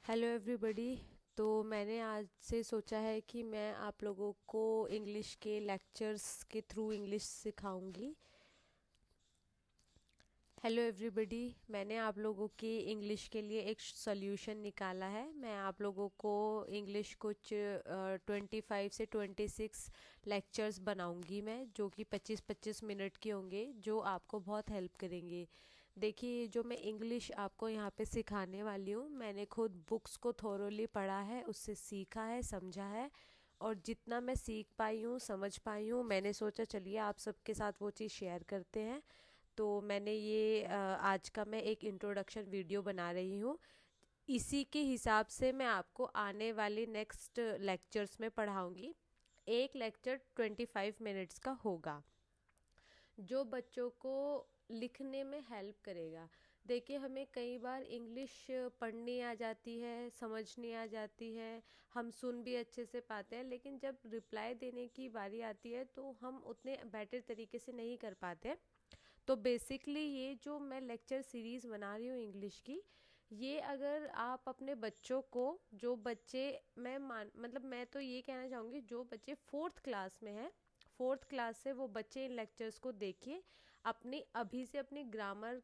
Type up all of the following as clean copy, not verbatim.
Hello everybody. तो मैंने आज से सोचा है कि मैं आप लोगों को इंग्लिश के लेक्चर्स के थ्रू इंग्लिश सिखाऊंगी। हेलो एवरीबॉडी, मैंने आप लोगों की इंग्लिश के लिए एक सॉल्यूशन निकाला है। मैं आप लोगों को इंग्लिश कुछ 25 से 26 लेक्चर्स बनाऊंगी मैं, जो कि 25-25 मिनट के होंगे, जो आपको बहुत हेल्प करेंगे। देखिए, जो मैं इंग्लिश आपको यहाँ पे सिखाने वाली हूँ, मैंने खुद बुक्स को थोरोली पढ़ा है, उससे सीखा है, समझा है। और जितना मैं सीख पाई हूँ, समझ पाई हूँ, मैंने सोचा चलिए आप सबके साथ वो चीज़ शेयर करते हैं। तो मैंने ये आज का मैं एक इंट्रोडक्शन वीडियो बना रही हूँ। इसी के हिसाब से मैं आपको आने वाले नेक्स्ट लेक्चर्स में पढ़ाऊंगी। एक लेक्चर 25 मिनट्स का होगा, जो बच्चों को लिखने में हेल्प करेगा। देखिए, हमें कई बार इंग्लिश पढ़नी आ जाती है, समझनी आ जाती है, हम सुन भी अच्छे से पाते हैं, लेकिन जब रिप्लाई देने की बारी आती है तो हम उतने बेटर तरीके से नहीं कर पाते। तो बेसिकली ये जो मैं लेक्चर सीरीज़ बना रही हूँ इंग्लिश की, ये अगर आप अपने बच्चों को, जो बच्चे, मैं मान मतलब मैं तो ये कहना चाहूँगी, जो बच्चे फोर्थ क्लास में हैं, फोर्थ क्लास से वो बच्चे इन लेक्चर्स को देखिए। अपनी अभी से अपनी ग्रामर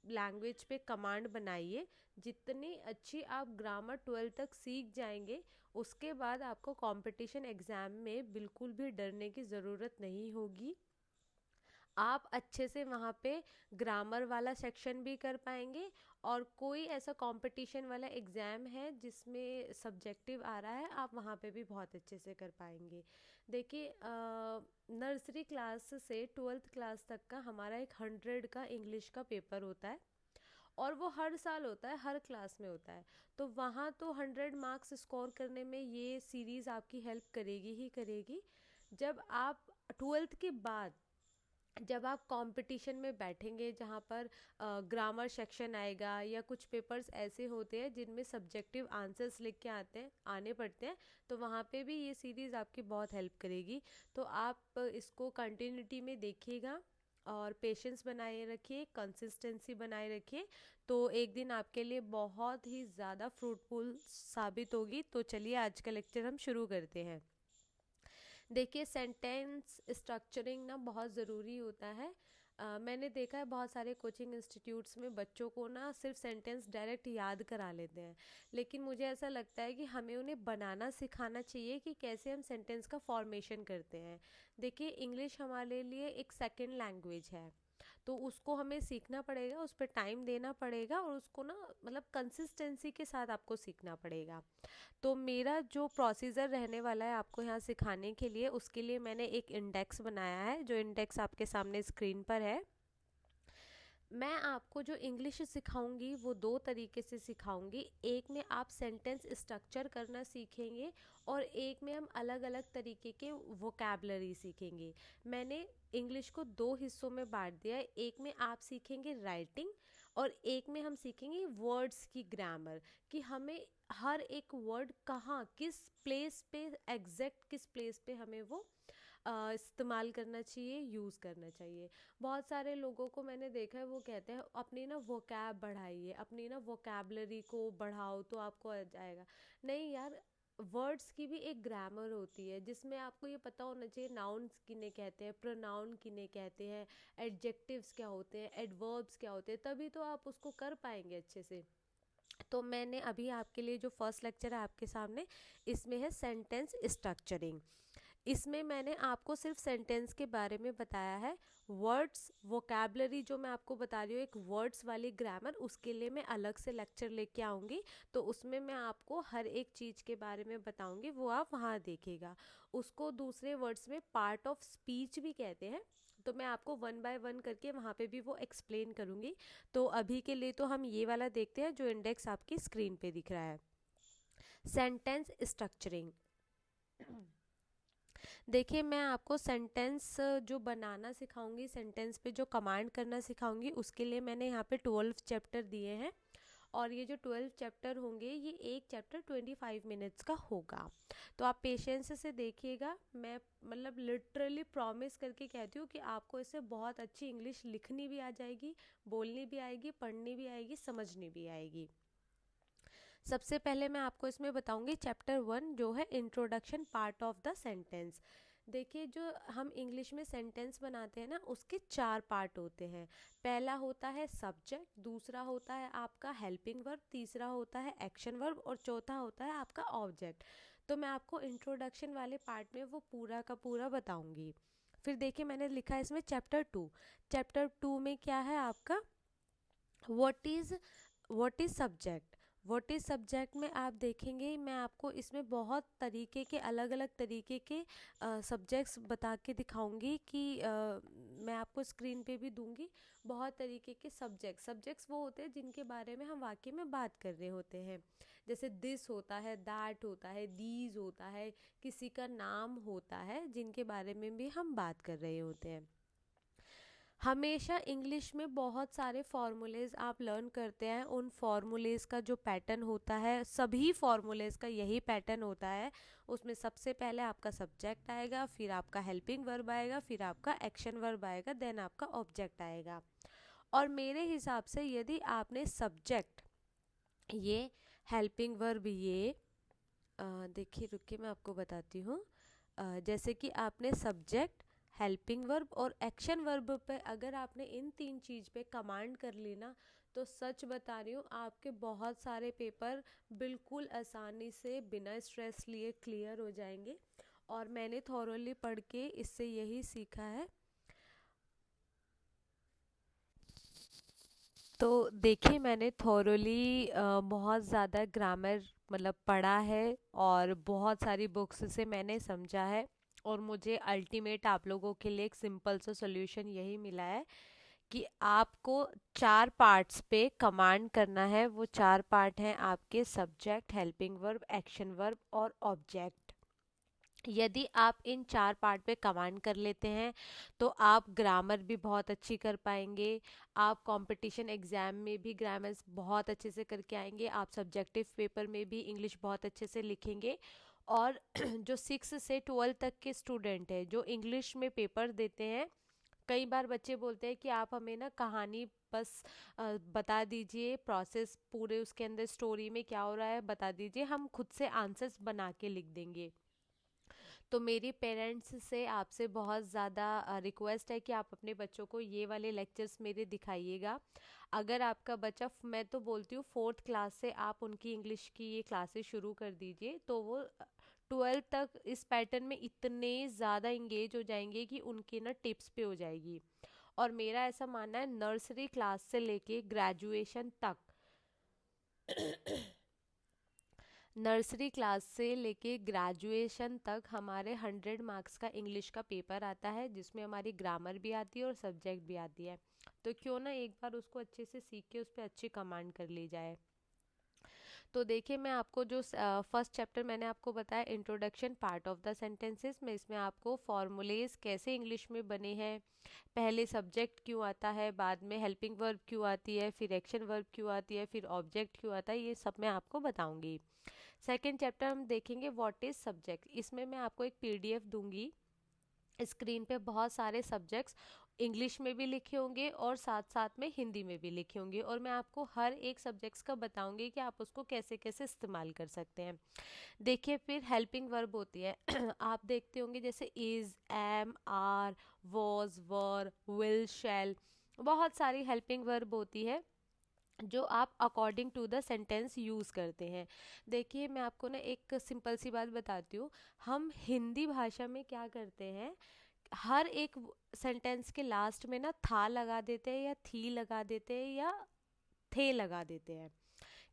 लैंग्वेज पे कमांड बनाइए। जितनी अच्छी आप ग्रामर 12 तक सीख जाएंगे, उसके बाद आपको कंपटीशन एग्ज़ाम में बिल्कुल भी डरने की ज़रूरत नहीं होगी। आप अच्छे से वहाँ पे ग्रामर वाला सेक्शन भी कर पाएंगे। और कोई ऐसा कंपटीशन वाला एग्ज़ाम है जिसमें सब्जेक्टिव आ रहा है, आप वहाँ पे भी बहुत अच्छे से कर पाएंगे। देखिए, नर्सरी क्लास से 12th क्लास तक का हमारा एक 100 का इंग्लिश का पेपर होता है, और वो हर साल होता है, हर क्लास में होता है। तो वहाँ तो 100 मार्क्स स्कोर करने में ये सीरीज़ आपकी हेल्प करेगी ही करेगी। जब आप 12th के बाद, जब आप कंपटीशन में बैठेंगे, जहाँ पर ग्रामर सेक्शन आएगा, या कुछ पेपर्स ऐसे होते हैं जिनमें सब्जेक्टिव आंसर्स लिख के आने पड़ते हैं, तो वहाँ पे भी ये सीरीज़ आपकी बहुत हेल्प करेगी। तो आप इसको कंटिन्यूटी में देखिएगा, और पेशेंस बनाए रखिए, कंसिस्टेंसी बनाए रखिए। तो एक दिन आपके लिए बहुत ही ज़्यादा फ्रूटफुल साबित होगी। तो चलिए आज का लेक्चर हम शुरू करते हैं। देखिए, सेंटेंस स्ट्रक्चरिंग ना बहुत ज़रूरी होता है। मैंने देखा है बहुत सारे कोचिंग इंस्टीट्यूट्स में बच्चों को ना सिर्फ सेंटेंस डायरेक्ट याद करा लेते हैं, लेकिन मुझे ऐसा लगता है कि हमें उन्हें बनाना सिखाना चाहिए कि कैसे हम सेंटेंस का फॉर्मेशन करते हैं। देखिए, इंग्लिश हमारे लिए एक सेकंड लैंग्वेज है, तो उसको हमें सीखना पड़ेगा, उस पर टाइम देना पड़ेगा, और उसको ना मतलब कंसिस्टेंसी के साथ आपको सीखना पड़ेगा। तो मेरा जो प्रोसीजर रहने वाला है आपको यहाँ सिखाने के लिए, उसके लिए मैंने एक इंडेक्स बनाया है, जो इंडेक्स आपके सामने स्क्रीन पर है। मैं आपको जो इंग्लिश सिखाऊंगी वो दो तरीके से सिखाऊंगी। एक में आप सेंटेंस स्ट्रक्चर करना सीखेंगे, और एक में हम अलग अलग तरीके के वोकैबलरी सीखेंगे। मैंने इंग्लिश को दो हिस्सों में बांट दिया है। एक में आप सीखेंगे राइटिंग, और एक में हम सीखेंगे वर्ड्स की ग्रामर, कि हमें हर एक वर्ड कहाँ, किस प्लेस पे, एग्जैक्ट किस प्लेस पे हमें वो इस्तेमाल करना चाहिए, यूज़ करना चाहिए। बहुत सारे लोगों को मैंने देखा है, वो कहते हैं अपनी ना वोकैब बढ़ाइए, अपनी ना वोकैबलरी को बढ़ाओ तो आपको आ जाएगा। नहीं यार, वर्ड्स की भी एक ग्रामर होती है, जिसमें आपको ये पता होना चाहिए नाउन्स किन्हें कहते हैं, प्रोनाउन किन्हें कहते हैं, एडजेक्टिव्स क्या होते हैं, एडवर्ब्स क्या होते हैं, तभी तो आप उसको कर पाएंगे अच्छे से। तो मैंने अभी आपके लिए जो फर्स्ट लेक्चर है आपके सामने, इसमें है सेंटेंस स्ट्रक्चरिंग। इसमें मैंने आपको सिर्फ सेंटेंस के बारे में बताया है। वर्ड्स वोकैबलरी जो मैं आपको बता रही हूँ, एक वर्ड्स वाली ग्रामर, उसके लिए मैं अलग से लेक्चर लेके आऊँगी। तो उसमें मैं आपको हर एक चीज़ के बारे में बताऊँगी, वो आप वहाँ देखिएगा। उसको दूसरे वर्ड्स में पार्ट ऑफ स्पीच भी कहते हैं। तो मैं आपको वन बाय वन करके वहाँ पे भी वो एक्सप्लेन करूँगी। तो अभी के लिए तो हम ये वाला देखते हैं जो इंडेक्स आपकी स्क्रीन पे दिख रहा है, सेंटेंस स्ट्रक्चरिंग। देखिए, मैं आपको सेंटेंस जो बनाना सिखाऊंगी, सेंटेंस पे जो कमांड करना सिखाऊंगी, उसके लिए मैंने यहाँ पे 12 चैप्टर दिए हैं। और ये जो 12 चैप्टर होंगे, ये एक चैप्टर 25 मिनट्स का होगा। तो आप पेशेंस से देखिएगा। मैं मतलब लिटरली प्रॉमिस करके कहती हूँ कि आपको इससे बहुत अच्छी इंग्लिश लिखनी भी आ जाएगी, बोलनी भी आएगी, पढ़नी भी आएगी, समझनी भी आएगी। सबसे पहले मैं आपको इसमें बताऊंगी चैप्टर 1 जो है introduction part of the sentence. देखिए, जो हम इंग्लिश में सेंटेंस बनाते हैं ना, उसके 4 पार्ट होते हैं। पहला होता है सब्जेक्ट, दूसरा होता है आपका हेल्पिंग वर्ब, तीसरा होता है एक्शन वर्ब और चौथा होता है आपका ऑब्जेक्ट। तो मैं आपको इंट्रोडक्शन वाले पार्ट में वो पूरा का पूरा बताऊंगी। फिर देखिए, मैंने लिखा है इसमें चैप्टर 2। चैप्टर 2 में क्या है आपका, what is subject. What is subject में आप देखेंगे, मैं आपको इसमें बहुत तरीके के, अलग अलग तरीके के सब्जेक्ट्स बता के दिखाऊंगी कि मैं आपको स्क्रीन पे भी दूंगी। बहुत तरीके के सब्जेक्ट्स वो होते हैं जिनके बारे में हम वाक्य में बात कर रहे होते हैं। जैसे दिस होता है, दैट होता है, दीज होता है, किसी का नाम होता है, जिनके बारे में भी हम बात कर रहे होते हैं। हमेशा इंग्लिश में बहुत सारे फॉर्मूलेज आप लर्न करते हैं। उन फॉर्मूलेज का जो पैटर्न होता है, सभी फॉर्मूलेज का यही पैटर्न होता है। उसमें सबसे पहले आपका सब्जेक्ट आएगा, फिर आपका हेल्पिंग वर्ब आएगा, फिर आपका एक्शन वर्ब आएगा, देन आपका ऑब्जेक्ट आएगा। और मेरे हिसाब से यदि आपने सब्जेक्ट, ये हेल्पिंग वर्ब, ये देखिए रुकिए मैं आपको बताती हूँ। जैसे कि आपने सब्जेक्ट, हेल्पिंग वर्ब और एक्शन वर्ब पे अगर आपने इन 3 चीज़ पे कमांड कर ली ना, तो सच बता रही हूँ आपके बहुत सारे पेपर बिल्कुल आसानी से बिना स्ट्रेस लिए क्लियर हो जाएंगे। और मैंने थॉरोली पढ़ के इससे यही सीखा है। तो देखिए, मैंने थॉरोली बहुत ज़्यादा ग्रामर मतलब पढ़ा है और बहुत सारी बुक्स से मैंने समझा है। और मुझे अल्टीमेट आप लोगों के लिए एक सिंपल सा सॉल्यूशन यही मिला है कि आपको 4 पार्ट्स पे कमांड करना है। वो 4 पार्ट हैं आपके subject, helping verb, action verb और ऑब्जेक्ट। यदि आप इन 4 पार्ट पे कमांड कर लेते हैं तो आप ग्रामर भी बहुत अच्छी कर पाएंगे। आप कंपटीशन एग्जाम में भी ग्रामर बहुत अच्छे से करके आएंगे। आप सब्जेक्टिव पेपर में भी इंग्लिश बहुत अच्छे से लिखेंगे। और जो 6 से 12 तक के स्टूडेंट हैं जो इंग्लिश में पेपर देते हैं, कई बार बच्चे बोलते हैं कि आप हमें ना कहानी बस बता दीजिए, प्रोसेस पूरे उसके अंदर स्टोरी में क्या हो रहा है बता दीजिए, हम खुद से आंसर्स बना के लिख देंगे। तो मेरी पेरेंट्स से आपसे बहुत ज़्यादा रिक्वेस्ट है कि आप अपने बच्चों को ये वाले लेक्चर्स मेरे दिखाइएगा। अगर आपका बच्चा, मैं तो बोलती हूँ 4th क्लास से आप उनकी इंग्लिश की ये क्लासेस शुरू कर दीजिए, तो वो 12th तक इस पैटर्न में इतने ज़्यादा इंगेज हो जाएंगे कि उनकी ना टिप्स पे हो जाएगी। और मेरा ऐसा मानना है नर्सरी क्लास से लेके ग्रेजुएशन तक, नर्सरी क्लास से लेके ग्रेजुएशन तक हमारे 100 मार्क्स का इंग्लिश का पेपर आता है, जिसमें हमारी ग्रामर भी आती है और सब्जेक्ट भी आती है। तो क्यों ना एक बार उसको अच्छे से सीख के उस पर अच्छी कमांड कर ली जाए। तो देखिए, मैं आपको जो फर्स्ट चैप्टर मैंने आपको बताया introduction part of the sentences में, इसमें आपको फॉर्मूलेज कैसे इंग्लिश में बने हैं, पहले सब्जेक्ट क्यों आता है, बाद में हेल्पिंग वर्ब क्यों आती है, फिर एक्शन वर्ब क्यों आती है, फिर ऑब्जेक्ट क्यों आता है, ये सब मैं आपको बताऊंगी। सेकेंड चैप्टर हम देखेंगे व्हाट इज सब्जेक्ट। इसमें मैं आपको एक पीडीएफ दूंगी, स्क्रीन पे बहुत सारे सब्जेक्ट्स इंग्लिश में भी लिखे होंगे और साथ साथ में हिंदी में भी लिखे होंगे, और मैं आपको हर एक सब्जेक्ट्स का बताऊंगी कि आप उसको कैसे कैसे इस्तेमाल कर सकते हैं। देखिए, फिर हेल्पिंग वर्ब होती है आप देखते होंगे जैसे is, am, are, was, were, will, shall, बहुत सारी हेल्पिंग वर्ब होती है जो आप according to the sentence use करते हैं। देखिए, मैं आपको ना एक सिंपल सी बात बताती हूँ। हम हिंदी भाषा में क्या करते हैं, हर एक सेंटेंस के लास्ट में ना था लगा देते हैं या थी लगा देते हैं या थे लगा देते हैं।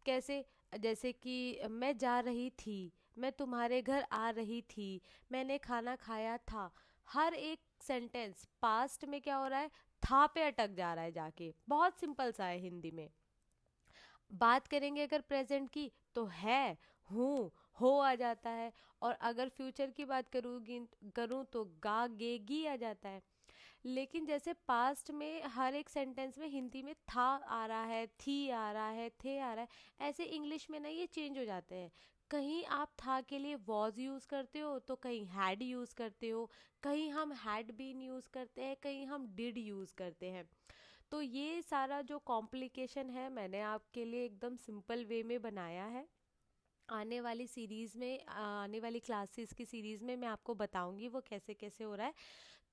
कैसे, जैसे कि मैं जा रही थी, मैं तुम्हारे घर आ रही थी, मैंने खाना खाया था। हर एक सेंटेंस पास्ट में क्या हो रहा है, था पे अटक जा रहा है जाके। बहुत सिंपल सा है हिंदी में। बात करेंगे अगर प्रेजेंट की तो है, हूँ, हो आ जाता है। और अगर फ्यूचर की बात करूँ तो गा, गेगी आ जाता है। लेकिन जैसे पास्ट में हर एक सेंटेंस में हिंदी में था आ रहा है, थी आ रहा है, थे आ रहा है, ऐसे इंग्लिश में ना ये चेंज हो जाते हैं। कहीं आप था के लिए वॉज यूज़ करते हो तो कहीं हैड यूज़ करते हो, कहीं हम हैड बीन यूज़ करते हैं, कहीं हम डिड यूज़ करते हैं। तो ये सारा जो कॉम्प्लिकेशन है मैंने आपके लिए एकदम सिंपल वे में बनाया है। आने वाली सीरीज़ में, आने वाली क्लासेस की सीरीज़ में मैं आपको बताऊंगी वो कैसे कैसे हो रहा है।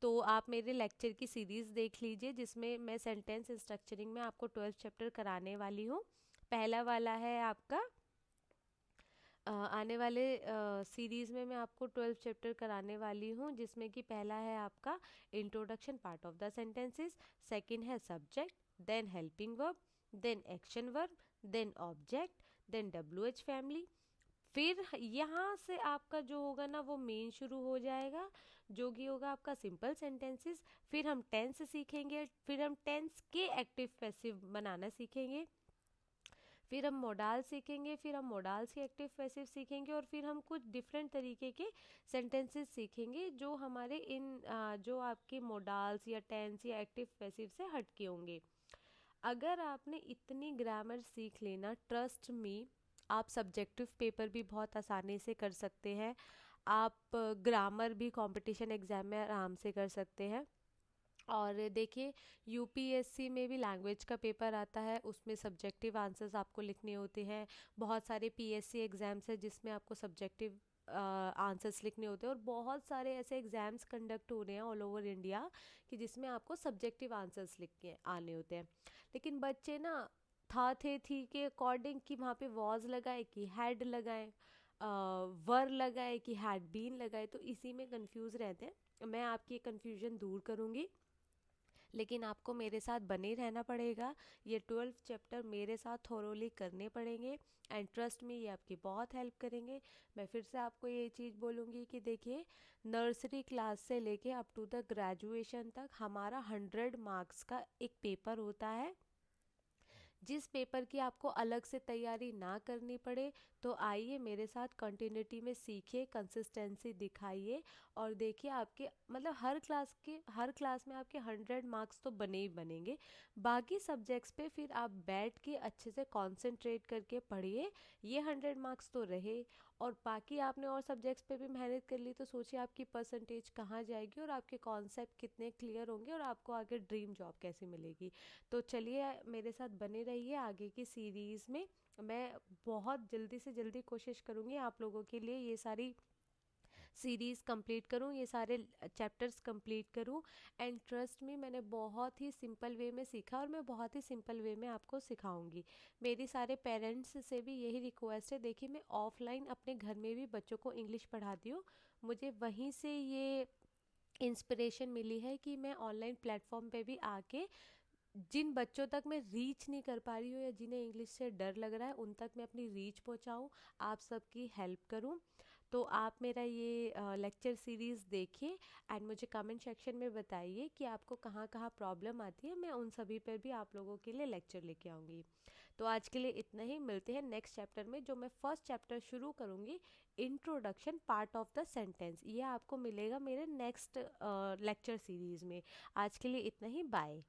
तो आप मेरे लेक्चर की सीरीज़ देख लीजिए, जिसमें मैं सेंटेंस स्ट्रक्चरिंग में आपको 12 चैप्टर कराने वाली हूँ। पहला वाला है आपका आने वाले सीरीज़ में मैं आपको 12 चैप्टर कराने वाली हूँ, जिसमें कि पहला है आपका introduction part of the sentences, second है subject, then helping verb, then action verb, then object, then W H family. फिर यहाँ से आपका जो होगा ना वो मेन शुरू हो जाएगा, जो कि होगा आपका सिंपल सेंटेंसेस। फिर हम टेंस सीखेंगे, फिर हम टेंस के एक्टिव पैसिव बनाना सीखेंगे, फिर हम मोडाल सीखेंगे, फिर हम मोडाल से एक्टिव पैसिव सीखेंगे, और फिर हम कुछ डिफरेंट तरीके के सेंटेंसेस सीखेंगे जो हमारे जो आपके मोडाल्स या टेंस या एक्टिव पैसिव से हटके होंगे। अगर आपने इतनी ग्रामर सीख लेना, ट्रस्ट मी, आप सब्जेक्टिव पेपर भी बहुत आसानी से कर सकते हैं। आप ग्रामर भी कंपटीशन एग्जाम में आराम से कर सकते हैं। और देखिए, यूपीएससी में भी लैंग्वेज का पेपर आता है, उसमें सब्जेक्टिव आंसर्स आपको लिखने होते हैं। बहुत सारे पीएससी एग्जाम्स है जिसमें आपको सब्जेक्टिव आंसर्स लिखने होते हैं, और बहुत सारे ऐसे एग्जाम्स कंडक्ट हो रहे हैं ऑल ओवर इंडिया कि जिसमें आपको सब्जेक्टिव आंसर्स लिख के आने होते हैं। लेकिन बच्चे ना था थे थी के अकॉर्डिंग कि वहाँ पे वॉज लगाए कि हैड लगाए, वर लगाए कि हैड बीन लगाए, तो इसी में कंफ्यूज रहते हैं। मैं आपकी कंफ्यूजन दूर करूँगी, लेकिन आपको मेरे साथ बने रहना पड़ेगा। ये 12 चैप्टर मेरे साथ थोरोली करने पड़ेंगे, एंड ट्रस्ट में ये आपकी बहुत हेल्प करेंगे। मैं फिर से आपको ये चीज़ बोलूँगी कि देखिए, नर्सरी क्लास से लेके अप टू द ग्रेजुएशन तक हमारा 100 मार्क्स का एक पेपर होता है। जिस पेपर की आपको अलग से तैयारी ना करनी पड़े, तो आइए मेरे साथ कंटिन्यूटी में सीखिए, कंसिस्टेंसी दिखाइए, और देखिए आपके मतलब हर क्लास में आपके 100 मार्क्स तो बने ही बनेंगे। बाकी सब्जेक्ट्स पे फिर आप बैठ के अच्छे से कंसंट्रेट करके पढ़िए, ये 100 मार्क्स तो रहे। और बाकी आपने और सब्जेक्ट्स पे भी मेहनत कर ली, तो सोचिए आपकी परसेंटेज कहाँ जाएगी, और आपके कॉन्सेप्ट कितने क्लियर होंगे, और आपको आगे ड्रीम जॉब कैसे मिलेगी। तो चलिए मेरे साथ बने रहिए आगे की सीरीज़ में। मैं बहुत जल्दी से जल्दी कोशिश करूँगी आप लोगों के लिए ये सारी सीरीज़ कंप्लीट करूँ, ये सारे चैप्टर्स कंप्लीट करूँ। एंड ट्रस्ट मी, मैंने बहुत ही सिंपल वे में सीखा, और मैं बहुत ही सिंपल वे में आपको सिखाऊंगी। मेरी सारे पेरेंट्स से भी यही रिक्वेस्ट है। देखिए, मैं ऑफलाइन अपने घर में भी बच्चों को इंग्लिश पढ़ाती हूँ, मुझे वहीं से ये इंस्पिरेशन मिली है कि मैं ऑनलाइन प्लेटफॉर्म पे भी आके जिन बच्चों तक मैं रीच नहीं कर पा रही हूँ, या जिन्हें इंग्लिश से डर लग रहा है, उन तक मैं अपनी रीच पहुँचाऊँ, आप सबकी हेल्प करूँ। तो आप मेरा ये लेक्चर सीरीज़ देखिए, एंड मुझे कमेंट सेक्शन में बताइए कि आपको कहाँ कहाँ प्रॉब्लम आती है। मैं उन सभी पर भी आप लोगों के लिए लेक्चर लेके आऊँगी। तो आज के लिए इतना ही, मिलते हैं नेक्स्ट चैप्टर में, जो मैं फर्स्ट चैप्टर शुरू करूँगी, introduction part of the sentence. ये आपको मिलेगा मेरे नेक्स्ट लेक्चर सीरीज़ में। आज के लिए इतना ही, बाय।